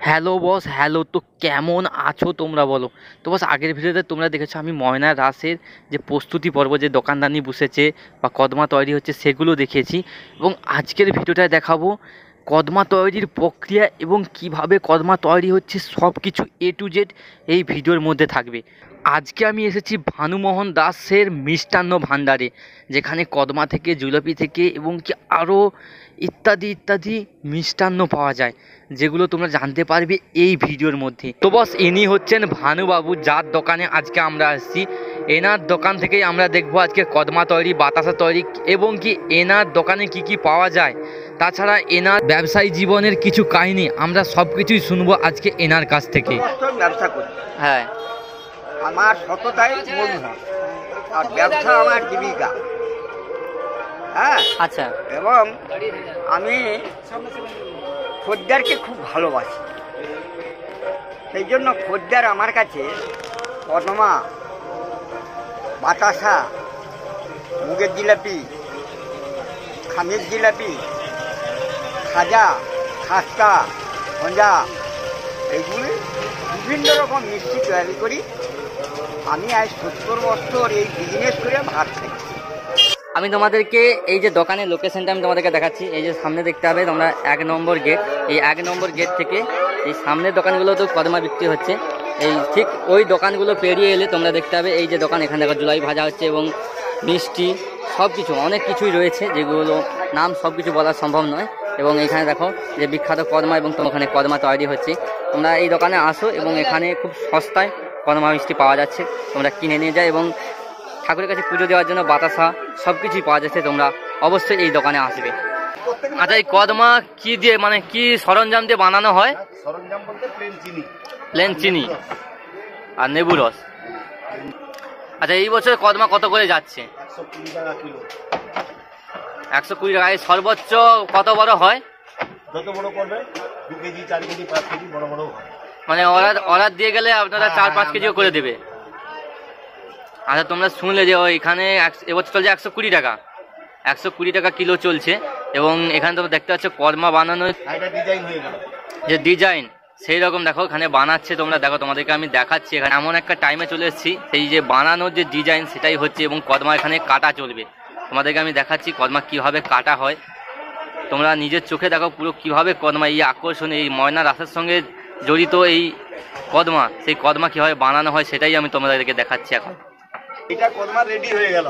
Hello boss, hello. তো কেমন আছো তোমরা বলো? তো বস, আগের ভিডিওতে তোমরা দেখেছো আমি ময়না রাসের যে প্রস্তুতি পর্ব, যে দোকানদানি বসেছে বা কদমা তৈরি হচ্ছে সেগুলো দেখিয়েছি। এবং আজকের ভিডিওটায় দেখাবো কদমা তৈরির প্রক্রিয়া এবং কিভাবে কদমা তৈরি হচ্ছে, সব কিছু A to Z এই ভিডিওর মধ্যে থাকবে। আজকে আমি এসেছি ভানুমোহন দাসের মিষ্টান্ন ভাণ্ডারে, যেখানে কদমা থেকে, জিলাপি থেকে এবং কি আরও ইত্যাদি ইত্যাদি মিষ্টান্ন পাওয়া যায়, যেগুলো তোমরা জানতে পারবে এই ভিডিওর মধ্যে। তো বস, ইনি হচ্ছেন ভানুবাবু, যার দোকানে আজকে আমরা আসছি। এনার দোকান থেকেই আমরা দেখবো আজকে কদমা তৈরি, বাতাসা তৈরি এবং কি এনার দোকানে কি কি পাওয়া যায়, তাছাড়া এনার ব্যবসায়ী জীবনের কিছু কাহিনী আমরা সব কিছুই শুনবো আজকে এনার কাছ থেকে। ব্যবসা করি, হ্যাঁ, আমার সততাই মূলধন আর ব্যবসা আমার জীবিকা। হ্যাঁ, আচ্ছা, এবং আমি খদ্দেরকে খুব ভালোবাসি, সেই জন্য খদ্দের আমার কাছে কদমা, বাতাসা, মুগের জিলাপি, খামির জিলাপি, খাজা, খাস্তা, গঞ্জা, এইগুলি বিভিন্ন রকম মিষ্টি তৈরি করি। আমি আজ 70 বছর এই বিজনেস করে ভাত খাই। আমি তোমাদেরকে এই যে দোকানের লোকেশনটা আমি তোমাদেরকে দেখাচ্ছি। এই যে সামনে দেখতে হবে তোমরা 1 নম্বর গেট। এই 1 নম্বর গেট থেকে এই সামনের দোকানগুলো তো কদমা বিক্রি হচ্ছে। এই ঠিক ওই দোকানগুলো পেরিয়ে এলে তোমরা দেখতে হবে এই যে দোকান, এখানে দেখো জুলাই ভাজা হচ্ছে এবং মিষ্টি সব কিছু, অনেক কিছুই রয়েছে, যেগুলো নাম সব কিছু বলা সম্ভব নয়। এবং এখানে দেখো যে বিখ্যাত কদমা এবং ওখানে কদমা তৈরি হচ্ছে। তোমরা এই দোকানে আসো এবং এখানে খুব সস্তায় কদমা মিষ্টি পাওয়া যাচ্ছে, তোমরা কিনে নিয়ে যাও। এবং ঠাকুরের কাছে পুজো দেওয়ার জন্য বাতাসা সব কিছুই পাওয়া যাচ্ছে, তোমরা অবশ্যই এই দোকানে আসবে। আচ্ছা, এই কদমা কি দিয়ে, মানে কি সরঞ্জাম দিয়ে বানানো হয়? সরঞ্জাম বলতে প্লেন চিনি আর লেবু রস। আচ্ছা, এই বছর কদমা কত করে যাচ্ছে? 120 টাকা কিলো। 120 টাকা। এই সর্বোচ্চ কত বড় হয়? যত বড় করবে 2 কেজি, 4 কেজি, 5 কেজি বড় বড় হয়। মানে অর্ডার দিয়ে গেলে আপনারা 4-5 কেজিও করে দেবে? আচ্ছা, তোমরা শুনলে যে এখানে এবছর চলছে 120 টাকা, 120 টাকা কিলো চলছে। এবং এখানে তোমরা দেখতে পাচ্ছ কদমা বানানোর ডিজাইন হয়ে গেল, যে ডিজাইন সেই রকম দেখো এখানে বানাচ্ছে। তোমরা দেখো, তোমাদেরকে আমি দেখাচ্ছি। এখানে এমন একটা টাইমে চলে এসেছি, সেই যে বানানোর যে ডিজাইন সেটাই হচ্ছে এবং কদমা এখানে কাটা চলবে। তোমাদেরকে আমি দেখাচ্ছি কদমা কিভাবে কাটা হয়। তোমরা নিজের চোখে দেখো পুরো কিভাবে কদমা, এই আকর্ষণ, এই ময়না রাসের সঙ্গে জড়িত এই কদমা, সেই কদমা কিভাবে বানানো হয় সেটাই আমি তোমাদেরকে দেখাচ্ছি এখন। এটা কদমা রেডি হয়ে গেল,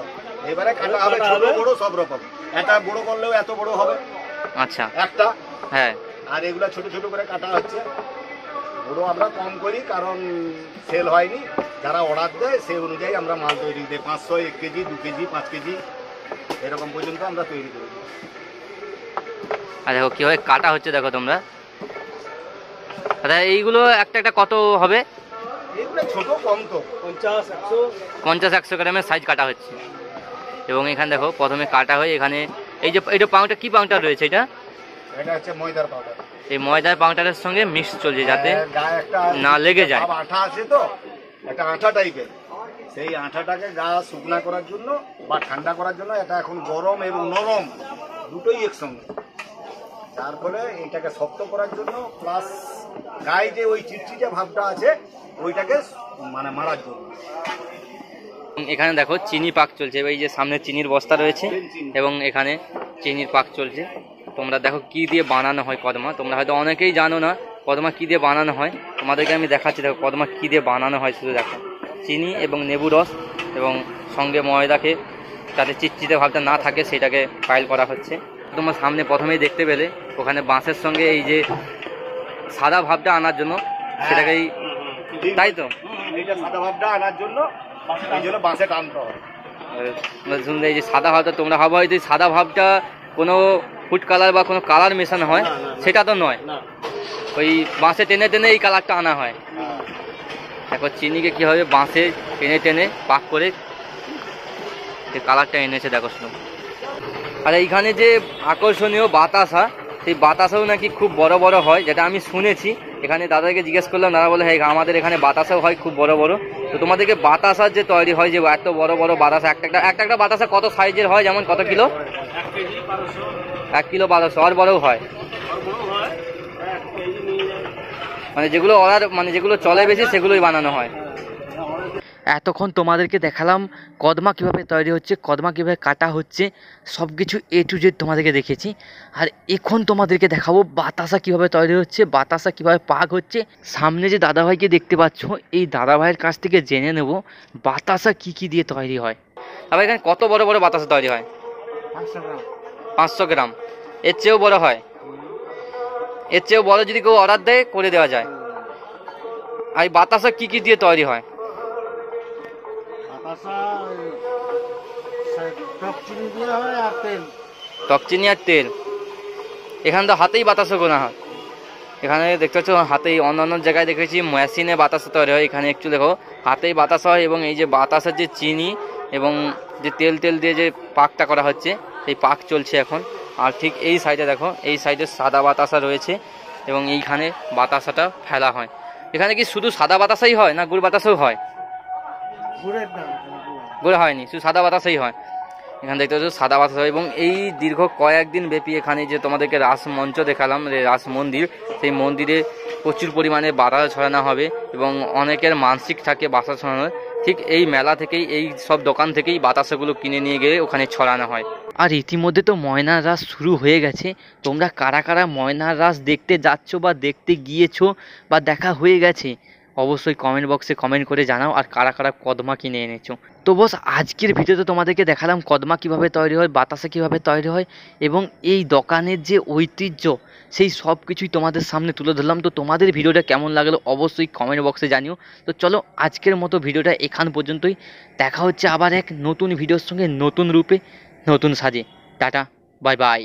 এবারে কাটা হবে ছোট বড় সব রকম। এটা বড় করলেও এত বড় হবে আচ্ছা, একটা। হ্যাঁ, আর এগুলা ছোট ছোট করে কাটা হচ্ছে। বড় আমরা কম করি, কারণ সেল হয়নি। যারা অর্ডার দেয় সেই অনুযায়ী আমরা মাল তৈরি দিই। 500, 1 কেজি, 2 কেজি, 5 কেজি এরকম পর্যন্ত আমরা তৈরি করি। আর দেখো কিভাবে কাটা হচ্ছে, দেখো তোমরা। আচ্ছা, এইগুলো একটা একটা কত হবে? এগুলো ছোট কম তো 50-100 গ্রামের সাইজ কাটা হচ্ছে। এবং এখানে দেখো প্রথমে কাটা হয় এখানে এই যে এটা পাউডার, কি পাউডার রয়েছে এটা? এটা হচ্ছে ময়দার পাউডার। এই ময়দার পাউডারের সঙ্গে মিক্স চলছে যাতে না লেগে যায়। আঠা আছে তো, এটা আঠা টাইপের। সেই আঠাটাকে গা শুকনা করার জন্য বা ঠান্ডা করার জন্য এটা এখন গরম এবং নরম দুটোই একসঙ্গে। যার ফলে এটাকে শক্ত করার জন্য, প্লাস গায়ে যে ওই চিটচিটে ভাবটা আছে ওইটাকে মানে মারার জন্য। এখানে দেখো চিনি পাক চলছে। এই যে সামনে চিনির বস্তা রয়েছে এবং এখানে চিনির পাক চলছে। তোমরা দেখো কি দিয়ে বানানো হয় কদমা। তোমরা হয়তো অনেকেই জানো না কদমা কি দিয়ে বানানো হয়, তোমাদেরকে আমি দেখাচ্ছি। দেখো কদমা কি দিয়ে বানানো হয়, শুধু দেখো চিনি এবং লেবু রস এবং সঙ্গে ময়দাকে, যাতে চিটচিটে ভাবটা না থাকে সেটাকে পাইল করা হচ্ছে। তোমার সামনে প্রথমেই দেখতে পেলে ওখানে বাঁশের সঙ্গে এই যে সাদা ভাবটা আনার জন্য সেটাকেই, তাই তো? এইটা সাদা ভাবটা আনার জন্য এই জন্য বাঁশে টানতে হয়। শুনলে এই যে সাদা ভাবটা, তোমরা ভাবো হয়তো সাদা ভাবটা কোনো ফুড কালার বা কোনো কালার মেশানো হয়, সেটা তো নয়। ওই বাঁশে টেনে টেনে এই কালারটা আনা হয়। দেখো চিনিকে কীভাবে বাঁশে টেনে টেনে পাক করে এই কালারটা এনেছে, দেখো শুনো। আর এইখানে যে আকর্ষণীয় বাতাসা, সেই বাতাসাও নাকি খুব বড় বড় হয়, যেটা আমি শুনেছি। এখানে দাদাকে জিজ্ঞেস করলাম, দাদা বলে হ্যাঁ আমাদের এখানে বাতাসাও হয় খুব বড় বড়। তো তোমাদেরকে বাতাসার যে তৈরি হয়, যে এত বড় বড় বাতাসা, একটা বাতাসা কত সাইজের হয়, যেমন কত কিলো? 1 কিলো 1200। আর বড়ও হয়? মানে যেগুলো অর্ডার মানে যেগুলো চলে বেশি সেগুলোই বানানো হয়। এতক্ষণ তোমাদেরকে দেখালাম কদমা কীভাবে তৈরি হচ্ছে, কদমা কীভাবে কাটা হচ্ছে, সব কিছু A to Z তোমাদেরকে দেখেছি। আর এখন তোমাদেরকে দেখাবো বাতাসা কীভাবে তৈরি হচ্ছে, বাতাসা কীভাবে পাক হচ্ছে। সামনে যে দাদাভাইকে দেখতে পাচ্ছ, এই দাদাভাইয়ের কাছ থেকে জেনে নেব বাতাসা কী কী দিয়ে তৈরি হয়। আবার এখানে কত বড় বড় বাতাসা তৈরি হয়? 500 গ্রাম। 500 গ্রাম, এর চেয়েও বড় হয়? এর চেয়েও বড় যদি কেউ অর্ডার দেয় করে দেওয়া যায়। আর এই বাতাসা কী কী দিয়ে তৈরি হয়? টক চিনি আর তেল। এখানে তো হাতেই বাতাসা গোনা হয়। এখানে দেখতে পাচ্ছ হাতেই, অন্যান্য জায়গায় দেখেছি মেশিনে বাতাসা তৈরি হয়, এখানে একটু দেখো হাতেই বাতাসা হয়। এবং এই যে বাতাসার যে চিনি এবং যে তেল দিয়ে যে পাকটা করা হচ্ছে, সেই পাক চলছে এখন। আর ঠিক এই সাইডে দেখো, এই সাইডে সাদা বাতাসা রয়েছে এবং এইখানে বাতাসাটা ফেলা হয়। এখানে কি শুধু সাদা বাতাসাই হয় না গুড় বাতাসাও হয়? গুড় হয়নি, শুধু সাদা বাতাসাই হয়। এখানে দেখতে পাচ্ছ সাদা বাতাসা। এবং এই দীর্ঘ কয়েকদিন ব্যাপী এখানে যে তোমাদেরকে রাস মঞ্চ দেখালাম, রাস মন্দির, সেই মন্দিরে প্রচুর পরিমাণে বাতাসা ছড়ানো হবে এবং অনেকের মানসিক থাকে বাতাসা ছড়ানোর। ঠিক এই মেলা থেকেই, এই সব দোকান থেকেই বাতাসাগুলো কিনে নিয়ে গিয়ে ওখানে ছড়ানো হয়। আর ইতিমধ্যে তো ময়নার রাস শুরু হয়ে গেছে। তোমরা কারা কারা ময়নার রাস দেখতে যাচ্ছ বা দেখতে গিয়েছো বা দেখা হয়ে গেছে, অবশ্যই কমেন্ট বক্সে কমেন্ট করে জানাও। আর কারা কারা কদমা কিনে এনেছো। তো বস, আজকের ভিডিওতে তোমাদেরকে দেখালাম কদমা কিভাবে তৈরি হয়, বাতাসা কিভাবে তৈরি হয় এবং এই দোকানের যে ঐতিহ্য, সেই সব কিছুই তোমাদের সামনে তুলে ধরলাম। তো তোমাদের ভিডিওটা কেমন লাগলো অবশ্যই কমেন্ট বক্সে জানিও। তো চলো আজকের মতো ভিডিওটা এখান পর্যন্তই। দেখা হচ্ছে আবার এক নতুন ভিডিওর সঙ্গে, নতুন রূপে, নতুন সাজে। Tata, bye bye.